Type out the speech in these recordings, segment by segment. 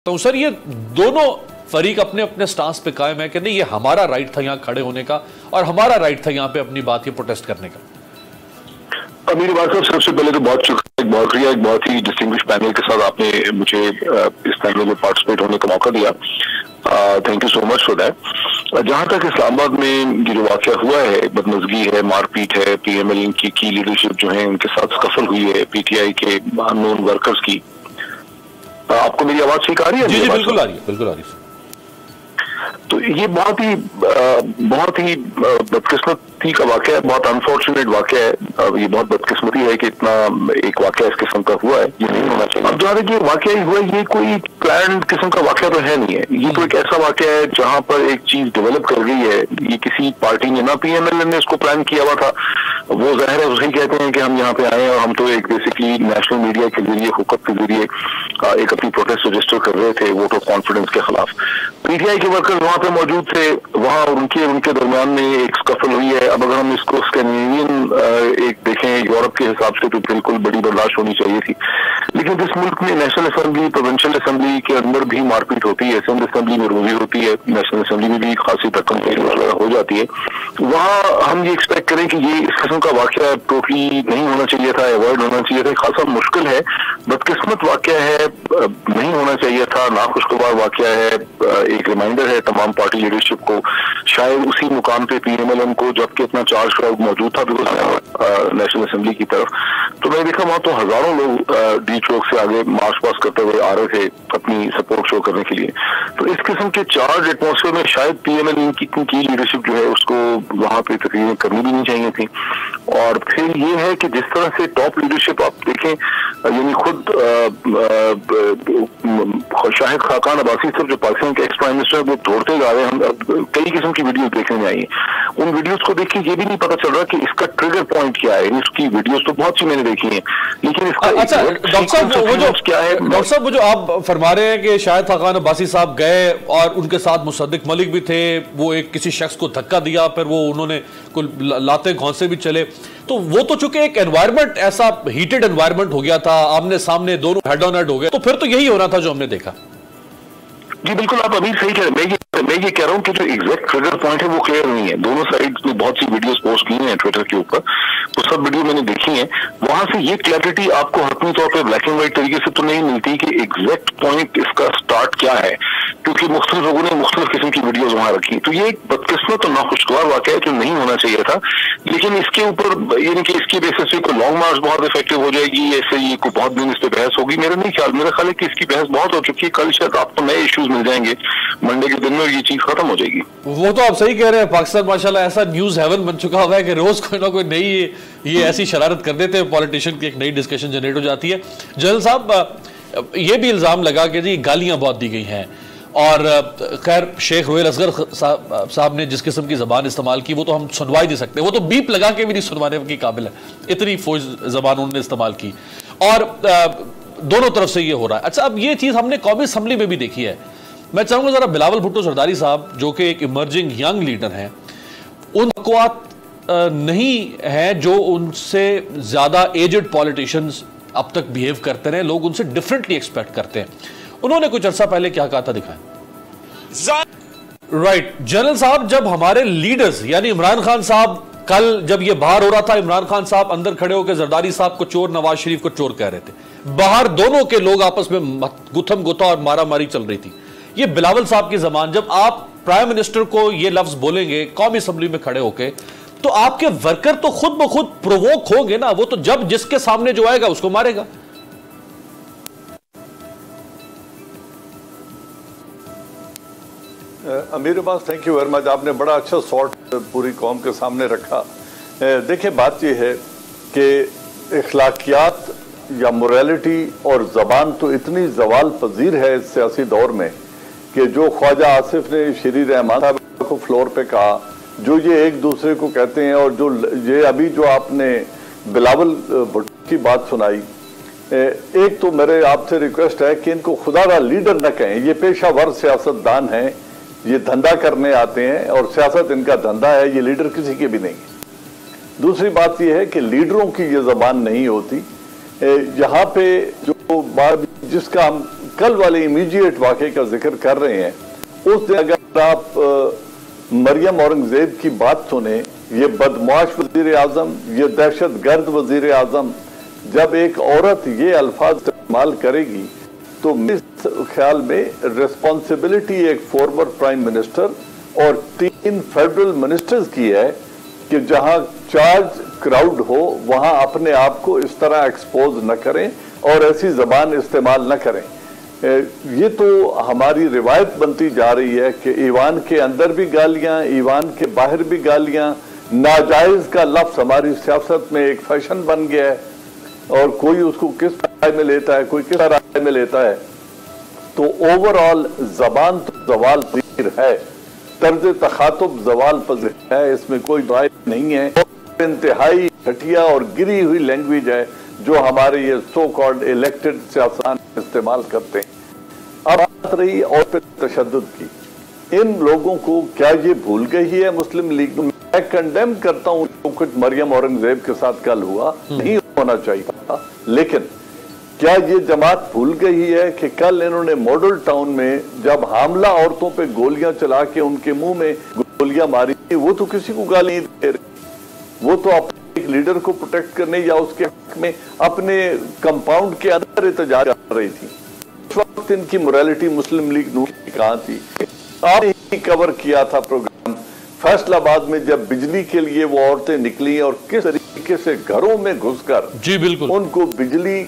तो सर ये दोनों फरीक अपने अपने स्टांस पे कायम है कि नहीं ये हमारा राइट था यहां खड़े होने का और हमारा राइट था यहां पे अपनी बात ये प्रोटेस्ट करने का। मेरी बात साहब सबसे पहले तो बहुत शुक्रिया, एक बहुत ही डिस्टिंग्विश पैनल के साथ आपने मुझे इस पैनल में पार्टिसिपेट होने का मौका दिया। Thank you so much for that. जहां तक इस्लामाबाद में ये जो वाकया हुआ है, बदमजगी है, मारपीट है, पीएमएल की लीडरशिप जो है उनके साथ स्कफल हुई है पीटीआई के अननोन वर्कर्स की। आपको मेरी आवाज ठीक आ रही है? जी बिल्कुल आ रही है, बिल्कुल आ रही है। तो ये बहुत ही बदकिस्मती का वाकया है, बहुत अनफॉर्चुनेट वाकया है। ये बहुत बदकिस्मती है कि इतना एक वाकया इस किस्म का हुआ है, ये नहीं होना चाहिए। अब जहाँ तक ये वाकया ही हुआ है, ये कोई प्लान किस्म का वाकया तो है नहीं है। ये तो एक ऐसा वाकया है जहाँ पर एक चीज डेवलप कर गई है। ये किसी पार्टी ने, ना पीएमएल ने इसको प्लान किया हुआ था, वो जाहिर है उसे कहते हैं कि हम यहाँ पे आए और हम तो एक बेसिकली नेशनल मीडिया के जरिए, हुकूमत के जरिए एक अपनी प्रोटेस्ट रजिस्टर कर रहे थे वोट ऑफ कॉन्फिडेंस के खिलाफ। पीटीआई के वर्कर्स वहां पे मौजूद थे, वहां उनके दरमियान में एक स्कफल हुई है। अब अगर हम इसको स्कैंडिनेवियन एक देखें यूरोप के हिसाब से, तो बिल्कुल बड़ी बर्दाश्त होनी चाहिए थी। लेकिन जिस मुल्क में नेशनल असेंबली, प्रोविंशियल असेंबली के अंदर भी मारपीट होती है, असेंबली असेंबली में रोजी होती है, नेशनल असेंबली में भी खासी रकम हो जाती है, वहां हम ये एक्सपेक्ट करें कि ये इस किस्म का वाकया टोटली नहीं होना चाहिए था, अवॉइड होना चाहिए था। खासा मुश्किल है, बदकिस्मत वाकया है, नहीं होना चाहिए था, नाखुशगवार वाकया है। एक रिमाइंडर है तमाम पार्टी लीडरशिप को, शायद उसी मुकाम पे पीएमएलएन को, जबकि इतना चार्ज क्राउड मौजूद था नेशनल असेंबली की तरफ, तो मैं देखा वहां तो हजारों लोग डी चौक से आगे मार्च पास करते हुए आ रहे थे अपनी सपोर्ट शो करने के लिए। तो इस किस्म के चार्ज एटमॉस्फेयर में शायद पीएमएल की लीडरशिप जो है उसको वहां पे तकरीरें करनी भी नहीं चाहिए थी। और फिर ये है कि जिस तरह से टॉप लीडरशिप आप देखें, यानी खुद शाहिद खाकान अब्बासी साहब जो पाकिस्तान के एक्स प्राइम मिनिस्टर है, वो दौड़ते जा रहे हैं। हम कई किस्म की वीडियो देखने में आई, उन वीडियोस को देख के ये भी नहीं पता चल रहा कि इसका ट्रिगर पॉइंट क्या है। इसकी वीडियोस तो बहुत सी मैंने देखी हैं, लेकिन इसका अच्छा डॉक्टर साहब वो जो क्या है, डॉक्टर साहब वो जो आप फरमा रहे हैं कि शाहिद खाकान अब्बासी साहब गए और उनके साथ मुसद्दिक मलिक भी थे, वो एक किसी शख्स को धक्का दिया, फिर वो उन्होंने लाते घौंसे भी चले, तो वो तो चूंकि एक एनवायरमेंट ऐसा हीटेड एनवायरमेंट हो गया था, आमने सामने दोनों हेड ऑन हेड हो गए, तो फिर तो यही होना था जो हमने देखा। जी बिल्कुल, आप अभी सही कह रहे हैं। मैं ये कह रहा हूँ कि जो एग्जैक्ट ट्रिगर पॉइंट है वो क्लियर नहीं है। दोनों साइड में बहुत सी वीडियोस पोस्ट की हैं ट्विटर के ऊपर, तो सब वीडियो मैंने देखी है। वहां से ये क्लैरिटी आपको हतमी तौर पर ब्लैक एंड व्हाइट तरीके से तो नहीं मिलती कि एग्जैक्ट पॉइंट इसका स्टार्ट क्या है, क्योंकि मुख्तलिफ लोगों ने मुख्तलिफ किस्म की वीडियोज वहां रखी। तो ये एक बदकिस्मत और नाखुशगवार वाकया है जो नहीं होना चाहिए था। लेकिन इसके ऊपर यानी कि इसकी बेसिस पे कोई लॉन्ग मार्च बहुत इफेक्टिव हो जाएगी, ऐसे ये कोई बहुत दिन इस पर बहस होगी, मेरा ख्याल है कि इसकी बहस बहुत हो चुकी है। कल शायद आपको नए इश्यूज मिल जाएंगे, मंडे के दिन में ये चीज खत्म हो जाएगी। वो तो आप सही कह रहे हैं, पाकिस्तान माशाल्लाह ऐसा न्यूज हेवन बन चुका हुआ है कि रोज कोई ना कोई नई ये ऐसी शरारत कर देते हैं पॉलिटिशियन की, एक नई डिस्कशन जनरेट हो जाती है। जनरल साहब ये भी इल्जाम लगा कि जी गालियां बहुत दी गई हैं, और खैर शेख रोयल असगर साहब ने जिस किस्म की जबान इस्तेमाल की वो तो हम सुनवा ही नहीं सकते, वो तो बीप लगा के भी नहीं सुनवाने की काबिल है, इतनी फौज जबान उन्होंने इस्तेमाल की, और दोनों तरफ से ये हो रहा है। अच्छा, अब ये चीज हमने कौमी असम्बली में भी देखी है। मैं चाहूंगा जरा बिलावल भुट्टो जरदारी साहब जो कि एक इमर्जिंग यंग लीडर हैं, उन बकवात नहीं है जो उनसे ज्यादा एजेड पॉलिटिशियंस अब तक बिहेव करते रहे, लोग उनसे डिफरेंटली एक्सपेक्ट करते हैं। उन्होंने कुछ अर्सा पहले क्या कहा था, दिखाएं। राइट जनरल साहब, जब हमारे लीडर्स यानी इमरान खान साहब, कल जब ये बाहर हो रहा था, इमरान खान साहब अंदर खड़े होकर जरदारी साहब को चोर, नवाज शरीफ को चोर कह रहे थे, बाहर दोनों के लोग आपस में गुथम गुथा और मारा मारी चल रही थी। ये बिलावल साहब की जबान, जब आप प्राइम मिनिस्टर को ये लफ्ज बोलेंगे कौमी असेंबली में खड़े होकर, तो आपके वर्कर तो खुद ब खुद प्रोवोक होंगे ना, वो तो जब जिसके सामने जो आएगा उसको मारेगा। अमीर Abbas, thank you very much, आपने बड़ा अच्छा सॉर्ट पूरी कौम के सामने रखा। देखिए बात यह है कि इखलाकियात या मोरालिटी और ज़बान तो इतनी जवाल पजीर है इस सियासी दौर में कि जो ख्वाजा आसिफ ने श्री रहमान साहब को फ्लोर पे कहा, जो ये एक दूसरे को कहते हैं, और जो ये अभी जो आपने बिलावल भुट्टो की बात सुनाई, एक तो मेरे आपसे रिक्वेस्ट है कि इनको खुदारा लीडर न कहें, ये पेशावर सियासतदान हैं, ये धंधा करने आते हैं और सियासत इनका धंधा है, ये लीडर किसी के भी नहीं है। दूसरी बात यह है कि लीडरों की ये जबान नहीं होती। यहाँ पे जो बात जिसका हम कल वाले इमीडिएट वाक़े का जिक्र कर रहे हैं, उस दिन अगर आप मरियम औरंगजेब की बात सुने, ये बदमाश वजीर आजम, ये दहशत गर्द वजीर आजम, जब एक औरत ये अल्फाज इस्तेमाल करेगी तो मेरे ख्याल में रिस्पॉन्सिबिलिटी एक फॉर्मर प्राइम मिनिस्टर और 3 फेडरल मिनिस्टर्स की है कि जहां चार्ज क्राउड हो वहां अपने आप को इस तरह एक्सपोज न करें और ऐसी जबान इस्तेमाल न करें। ये तो हमारी रिवायत बनती जा रही है कि ईवान के अंदर भी गालियां, ईवान के बाहर भी गालियां, नाजायज का लफ्ज हमारी सियासत में एक फैशन बन गया है और कोई उसको किस राय में लेता है, कोई किस राय में लेता है। तो ओवरऑल जबान तो जवाल पजीर है, तर्ज तखातुब जवाल पजीर है, इसमें कोई राय नहीं है। इंतहाई घटिया और गिरी हुई लैंग्वेज है जो हमारे ये सो कॉल्ड इलेक्टेड सियासतदान इस्तेमाल करते हैं। अब बात रही और फिर तशद्दुद की, इन लोगों को क्या ये भूल गई है मुस्लिम लीग? मैं कंडेम करता हूं जो कुछ मरियम औरंगजेब के साथ कल हुआ, नहीं होना चाहिए था, लेकिन क्या ये जमात भूल गई है कि कल इन्होंने मॉडल टाउन में जब हमला औरतों पे गोलियां चला के उनके मुंह में गोलियां मारी, वो तो किसी को गाली नहीं दे रहे, वो तो अपने एक लीडर को प्रोटेक्ट करने या उसके हक में अपने कंपाउंड के अंदर एहतजाज कर रही थी। उस वक्त इनकी मोरालिटी मुस्लिम लीग नून की कहां थी? आपने ही कवर किया था प्रोग्राम फैसलाबाद में, जब बिजली के लिए वो औरतें निकली और किस तरीके से घरों में घुसकर जी बिल्कुल उनको बिजली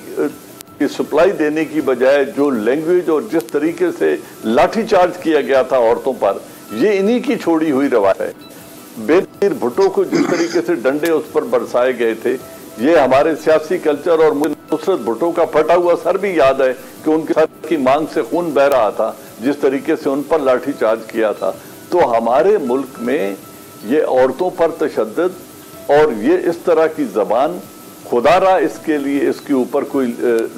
की सप्लाई देने की बजाय जो लैंग्वेज और जिस तरीके से लाठीचार्ज किया गया था औरतों पर, ये इन्हीं की छोड़ी हुई रवायत है। बेनजीर भुट्टो को जिस तरीके से डंडे उस पर बरसाए गए थे, ये हमारे सियासी कल्चर और मुझे नुसरत भुट्टो का फटा हुआ सर भी याद है कि उनके सर की मांग से खून बह रहा था, जिस तरीके से उन पर लाठीचार्ज किया था। तो हमारे मुल्क में ये औरतों पर तशद्दुद और ये इस तरह की जबान, खुदारा इसके लिए इसके ऊपर कोई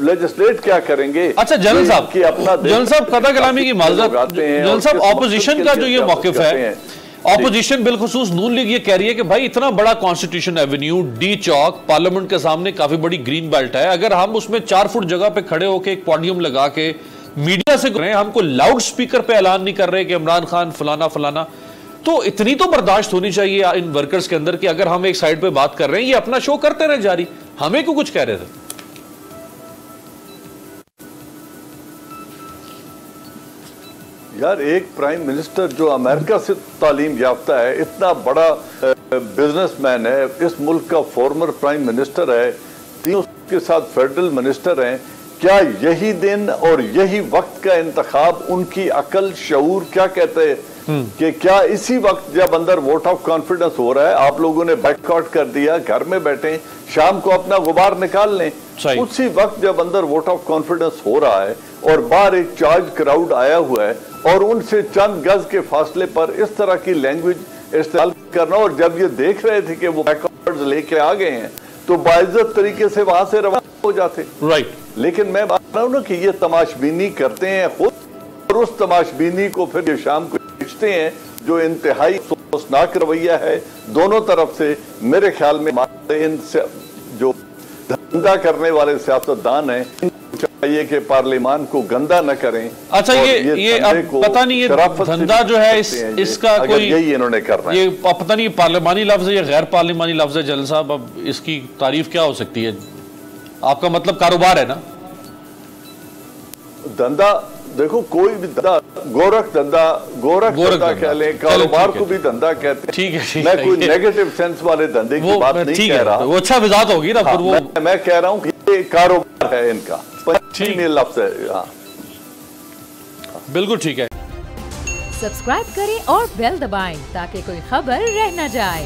लेजिस्लेट क्या करेंगे? अच्छा जनरल साहब की अपना जनरल साहब कदा कलामी की माजरत, जनरल साहब ऑपोजिशन का जो ये मौकिफ है, ऑपोजिशन बिलखुसूस नून लीग ये कह रही है कि भाई इतना बड़ा कॉन्स्टिट्यूशन एवेन्यू, डी चौक, पार्लियामेंट के सामने काफी बड़ी ग्रीन बेल्ट है, अगर हम उसमें 4 फुट जगह पे खड़े होकर एक पोडियम लगा के मीडिया से रहे हैं, हमको लाउड स्पीकर पे ऐलान नहीं कर रहे कि इमरान खान फलाना फलाना, तो इतनी तो बर्दाश्त होनी चाहिए इन वर्कर्स के अंदर कि अगर हम एक साइड पे बात कर रहे हैं, ये अपना शो करते रहे जारी, हमें क्यों कुछ कह रहे थे? यार, एक प्राइम मिनिस्टर जो अमेरिका से तालीम याफ्ता है, इतना बड़ा बिजनेसमैन है, इस मुल्क का फॉर्मर प्राइम मिनिस्टर है, 3 उसके साथ फेडरल मिनिस्टर हैं, क्या यही दिन और यही वक्त का इंतखाब उनकी अकल शऊर क्या कहते हैं कि क्या इसी वक्त जब अंदर वोट ऑफ कॉन्फिडेंस हो रहा है, आप लोगों ने बाइकआउट कर दिया, घर में बैठे, शाम को अपना गुबार निकाल लें, उसी वक्त जब अंदर वोट ऑफ कॉन्फिडेंस हो रहा है और बाहर एक चार्ज क्राउड आया हुआ है और उनसे चंद गज के फासले पर इस तरह की लैंग्वेज इस्तेमाल करना, और जब ये देख रहे थे कि वो बैकवर्ड लेके आ गए हैं तो बाइज्जत तरीके से वहां से रवाना हो जाते। राइट। लेकिन मैं बात रहा हूं ना कि ये तमाशबीनी करते हैं खुद, और उस तमाशबीनी को फिर ये शाम को खींचते हैं, जो इंतहाई अफसोसनाक रवैया है दोनों तरफ से। मेरे ख्याल में इन जो धंधा करने वाले सियासतदान हैं, चाहिए कि पार्लियामान को गंदा न करें। अच्छा, ये अब पता नहीं ये धंधा जो है इसका कोई, यही इन्होंने करना है, ये पता नहीं पार्लियामानी लफ्ज है या गैर पार्लियामानी लफ्ज है जनरल साहब, अब इसकी तारीफ क्या हो सकती है? आपका मतलब कारोबार है ना? धंधा देखो, कोई भी धंधा, गोरख धंधा कह लें, कारोबार को भी धंधा कहते हैं। ठीक है, मैं कोई नेगेटिव सेंस वाले धंधे की बात नहीं कह रहा, वो अच्छा विजात होगी ना फिर वो, मैं कह रहा हूं कि ये कारोबार है इनका, लफ्ज है। हाँ, बिल्कुल ठीक है। सब्सक्राइब करें और बेल दबाएं ताकि कोई खबर रह न जाए।